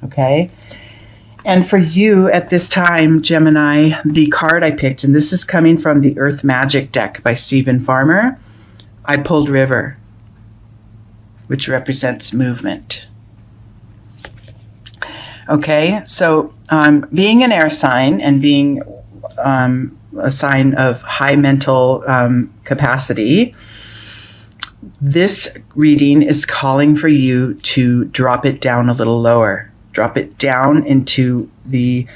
Okay. And for you at this time, Gemini, the card I picked, and this is coming from the Earth Magic deck by Stephen Farmer, I pulled River, which represents movement. Okay, so being an air sign and being a sign of high mental capacity, this reading is calling for you to drop it down a little lower. Drop it down into the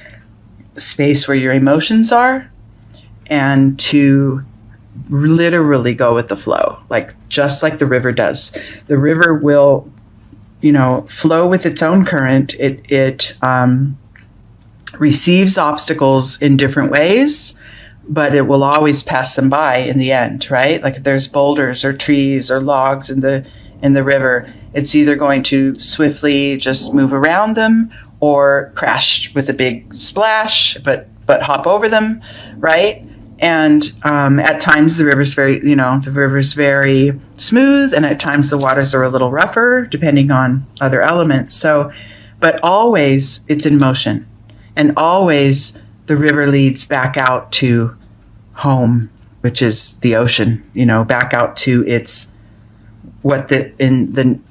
space where your emotions are and to literally go with the flow, like just like the river does. The river will, flow with its own current. It receives obstacles in different ways, but it will always pass them by in the end, right? Like if there's boulders or trees or logs in the river, it's either going to swiftly just move around them or crash with a big splash, but hop over them, right? And at times the river's very smooth, and at times the waters are a little rougher, depending on other elements. So, but always it's in motion, and always the river leads back out to home, which is the ocean. Back out to its in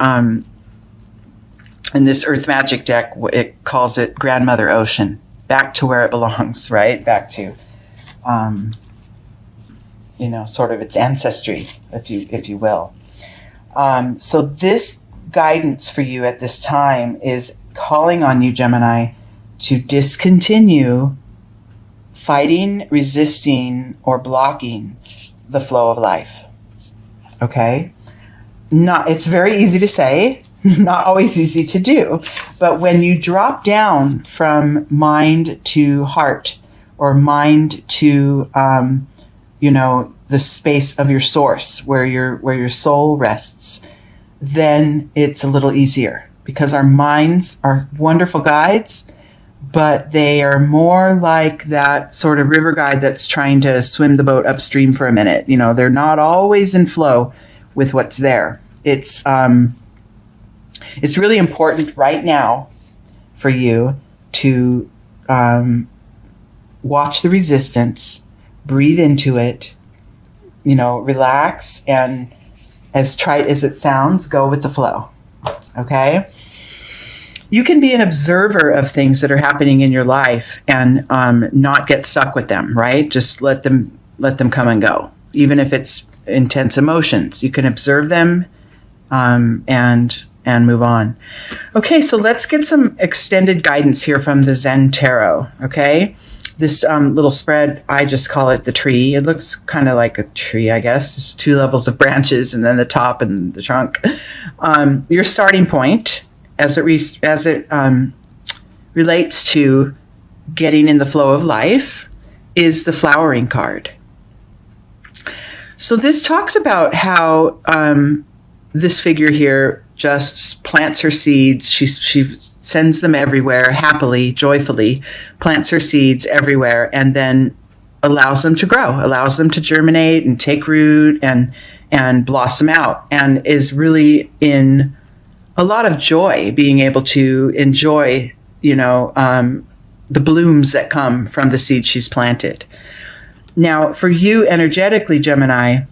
this Earth Magic deck, it calls it Grandmother Ocean, back to where it belongs, right? Back to sort of its ancestry, if you will. So this guidance for you at this time is calling on you, Gemini, to discontinue fighting, resisting, or blocking the flow of life. Okay? It's very easy to say, not always easy to do. But when you drop down from mind to heart, or mind to the space of your source where your soul rests, then it's a little easier, because our minds are wonderful guides, but they are more like that sort of river guide that's trying to swim the boat upstream for a minute. They're not always in flow with what's there. It's really important right now for you to watch the resistance, breathe into it, relax, and as trite as it sounds, go with the flow. Okay? You can be an observer of things that are happening in your life and not get stuck with them, right? Just let them come and go. Even if it's intense emotions, you can observe them and move on. Okay, so let's get some extended guidance here from the Zen Tarot, okay? This little spread, I just call it the tree. It looks kind of like a tree, I guess. There's 2 levels of branches and then the top and the trunk. Your starting point, as it relates to getting in the flow of life, is the flowering card. So this talks about how this figure here just plants her seeds. She sends them everywhere, happily, joyfully, plants her seeds everywhere, and then allows them to grow, allows them to germinate and take root and blossom out, and is really in a lot of joy being able to enjoy, the blooms that come from the seed she's planted. Now, for you energetically, Gemini,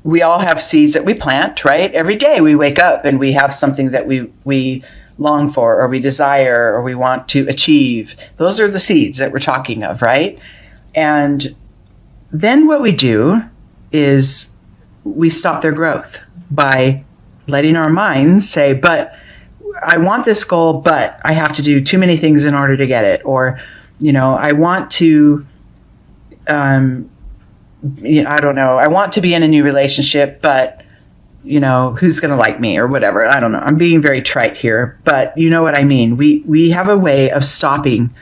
we all have seeds that we plant, right? Every day we wake up and we have something that we long for, or we desire, or we want to achieve. Those are the seeds that we're talking of, right? And then what we do is we stop their growth by letting our minds say, but I want this goal, but I have to do too many things in order to get it. Or, I want to, I don't know, I want to be in a new relationship, but, who's going to like me or whatever. I don't know. I'm being very trite here, but you know what I mean. We have a way of stopping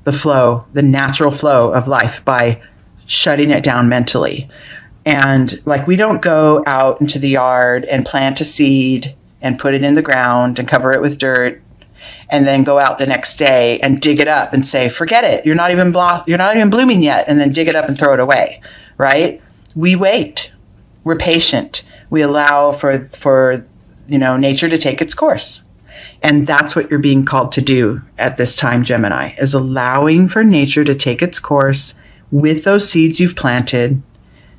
the flow, the natural flow of life, by shutting it down mentally. And we don't go out into the yard and plant a seed and put it in the ground and cover it with dirt, and then go out the next day and dig it up and say, forget it. You're not even blooming yet. And then dig it up and throw it away. Right? We wait. We're patient. We allow for nature to take its course. And that's what you're being called to do at this time, Gemini, is allowing for nature to take its course with those seeds you've planted.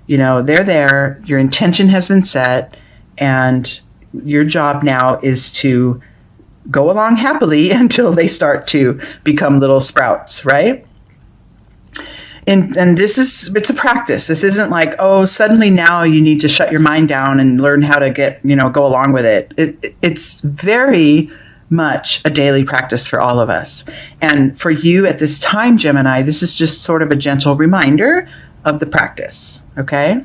They're there, your intention has been set, and your job now is to go along happily until they start to become little sprouts, right? And it's a practice. This isn't like, oh, suddenly now you need to shut your mind down and learn how to go along with it. It's very much a daily practice for all of us. And for you at this time, Gemini, this is just sort of a gentle reminder of the practice, okay?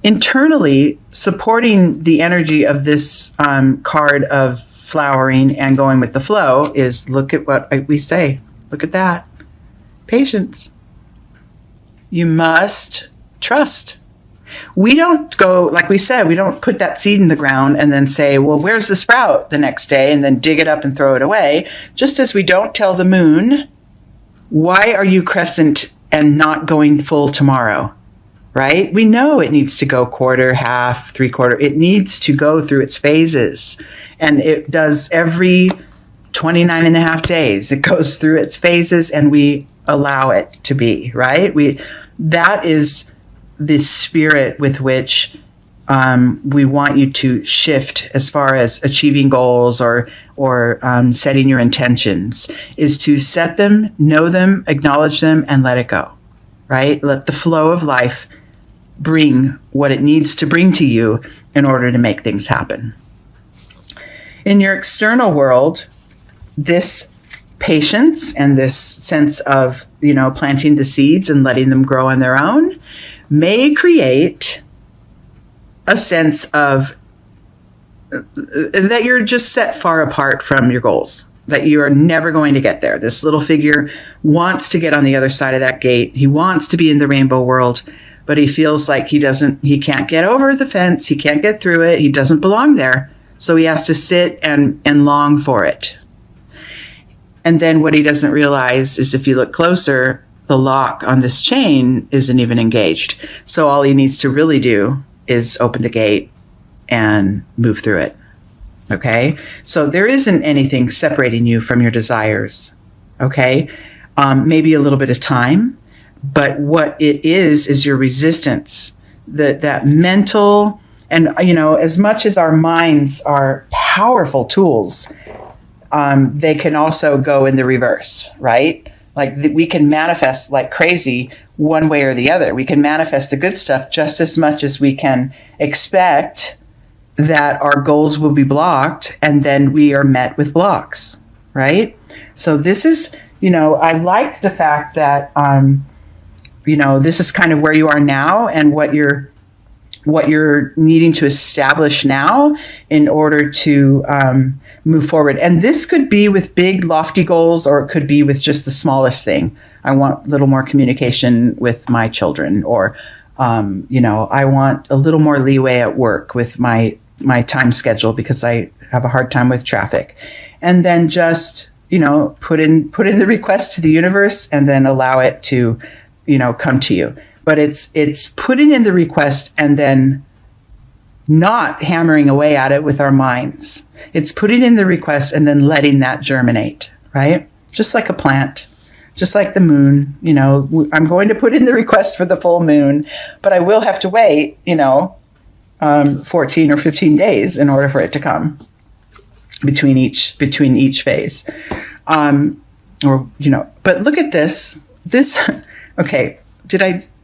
Internally, supporting the energy of this card of flowering and going with the flow is, look at what we say. Look at that. Patience. You must trust. We don't go, like we said, we don't put that seed in the ground and then say, well, where's the sprout the next day, and then dig it up and throw it away. Just as we don't tell the moon, why are you crescent and not going full tomorrow, right? We know it needs to go quarter, half, three-quarter. It needs to go through its phases. And it does every 29 and a half days. It goes through its phases, and we allow it to be, right? That is the spirit with which we want you to shift as far as achieving goals or setting your intentions, is to set them, know them, acknowledge them, and let it go, right? Let the flow of life bring what it needs to bring to you in order to make things happen. In your external world, this patience and this sense of, planting the seeds and letting them grow on their own may create a sense of that you're just set far apart from your goals, that you are never going to get there. This little figure wants to get on the other side of that gate. He wants to be in the rainbow world, but he feels like he can't get over the fence. He can't get through it. He doesn't belong there. So he has to sit and long for it. And then what he doesn't realize is, if you look closer, the lock on this chain isn't even engaged. So all he needs to really do is open the gate and move through it. Okay? So there isn't anything separating you from your desires. Okay? Maybe a little bit of time, but what it is your resistance, that mental, and, as much as our minds are powerful tools, they can also go in the reverse, right? Like we can manifest like crazy one way or the other. We can manifest the good stuff just as much as we can expect that our goals will be blocked, and then we are met with blocks, right? So this is, I like the fact that, this is kind of where you are now and what you're needing to establish now in order to move forward. And this could be with big, lofty goals, or it could be with just the smallest thing. I want a little more communication with my children, or, I want a little more leeway at work with my time schedule because I have a hard time with traffic. And then just, put in the request to the universe and then allow it to, come to you. But it's putting in the request and then not hammering away at it with our minds. It's putting in the request and then letting that germinate, right? Just like a plant, just like the moon. I'm going to put in the request for the full moon, but I will have to wait, 14 or 15 days in order for it to come between each phase. But look at this, okay,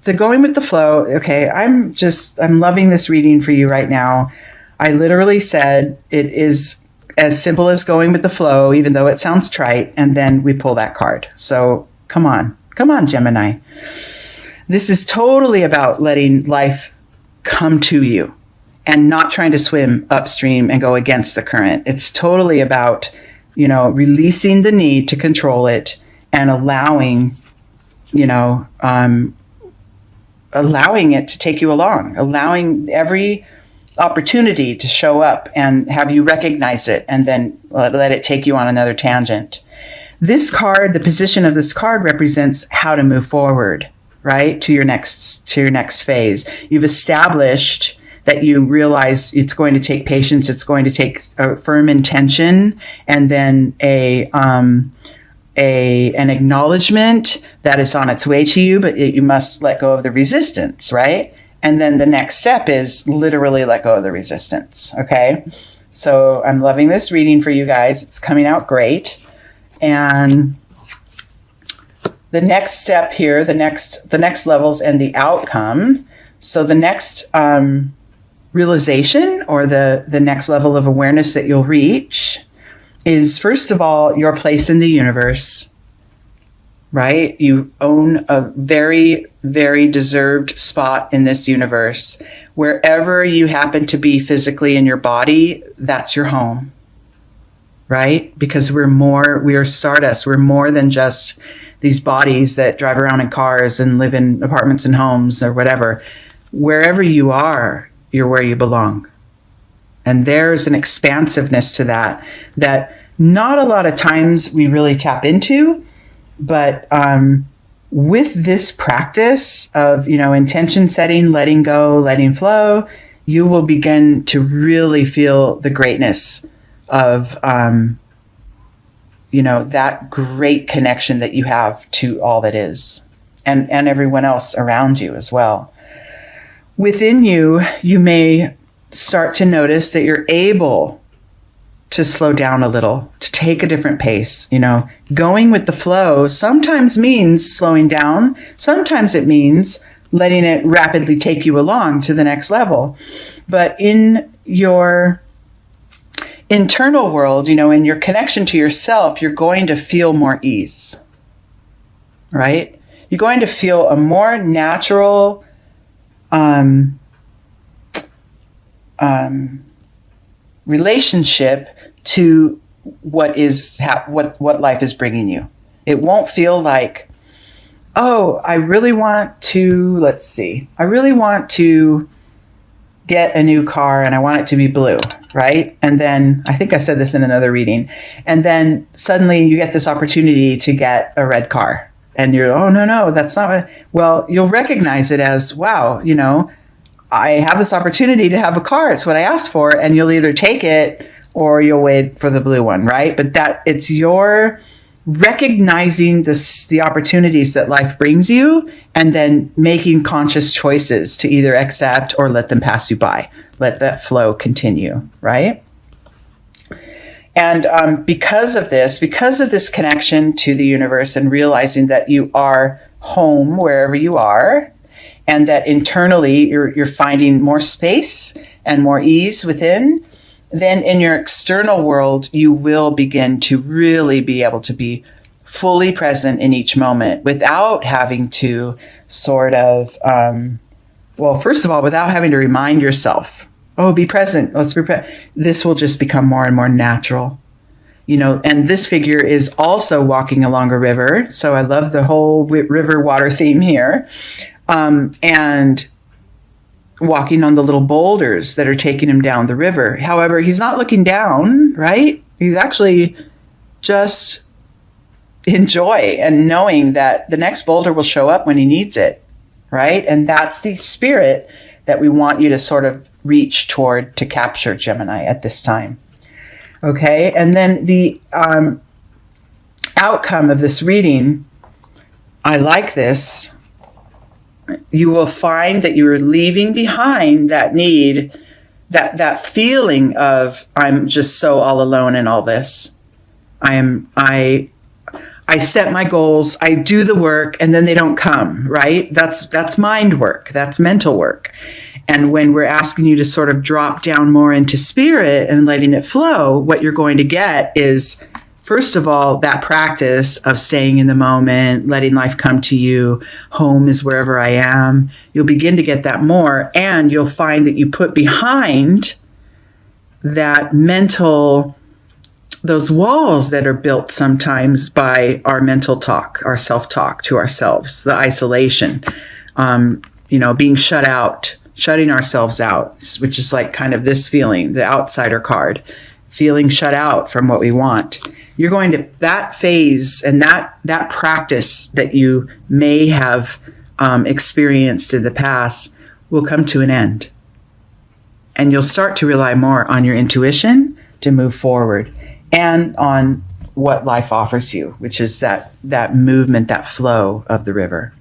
the going with the flow. Okay. I'm loving this reading for you right now. I literally said it is as simple as going with the flow, even though it sounds trite. And then we pull that card. So come on, Gemini. This is totally about letting life come to you and not trying to swim upstream and go against the current. It's totally about, releasing the need to control it and allowing it to take you along, allowing every opportunity to show up and have you recognize it, and then let it take you on another tangent. This card, the position of this card, represents how to move forward, right? To your next phase. You've established that you realize it's going to take patience. It's going to take a firm intention, and then an acknowledgement that it's on its way to you, but you must let go of the resistance, right? And then the next step is literally let go of the resistance. Okay. So I'm loving this reading for you guys. It's coming out great. And the next step here, the next levels and the outcome. So the next realization, or the next level of awareness that you'll reach, is, first of all, your place in the universe, right? You own a very, very deserved spot in this universe. Wherever you happen to be physically in your body, that's your home, right? Because we are stardust. We're more than just these bodies that drive around in cars and live in apartments and homes or whatever. Wherever you are, you're where you belong. And there's an expansiveness to that not a lot of times we really tap into, but with this practice of, intention setting, letting go, letting flow, you will begin to really feel the greatness of, that great connection that you have to all that is, and everyone else around you as well. Within you, you may start to notice that you're able to slow down a little, to take a different pace. Going with the flow sometimes means slowing down. Sometimes it means letting it rapidly take you along to the next level. But in your internal world, in your connection to yourself, you're going to feel more ease, right? You're going to feel a more natural, relationship to what life is bringing you. It won't feel like, oh, I really want to get a new car and I want it to be blue, right? And then, I think I said this in another reading, and then suddenly you get this opportunity to get a red car and you're, oh, no, that's not well, you'll recognize it as, wow, I have this opportunity to have a car. It's what I asked for. And you'll either take it or you'll wait for the blue one, right? But that it's your recognizing the opportunities that life brings you, and then making conscious choices to either accept or let them pass you by. Let that flow continue, right? And because of this connection to the universe, and realizing that you are home wherever you are, and that internally you're finding more space and more ease within, then in your external world, you will begin to really be able to be fully present in each moment without having to sort of, first of all, without having to remind yourself, oh, be present. Let's be present. This will just become more and more natural. And this figure is also walking along a river. So I love the whole river water theme here. And walking on the little boulders that are taking him down the river. However, he's not looking down, right? He's actually just enjoy and knowing that the next boulder will show up when he needs it, right? And that's the spirit that we want you to sort of reach toward to capture, Gemini, at this time. Okay, and then the outcome of this reading, I like this. You will find that you are leaving behind that need, that feeling of, I'm just so all alone in all this. I set my goals, I do the work, and then they don't come, right? That's mind work, that's mental work. And when we're asking you to sort of drop down more into spirit and letting it flow, what you're going to get is, first of all, that practice of staying in the moment, letting life come to you. Home is wherever I am. You'll begin to get that more, and you'll find that you put behind that mental, those walls that are built sometimes by our mental talk, our self-talk to ourselves, the isolation, being shut out, shutting ourselves out, which is like kind of this feeling, the outsider card, feeling shut out from what we want. You're going to, that phase and that practice that you may have experienced in the past will come to an end. and you'll start to rely more on your intuition to move forward and on what life offers you, which is that movement, that flow of the river.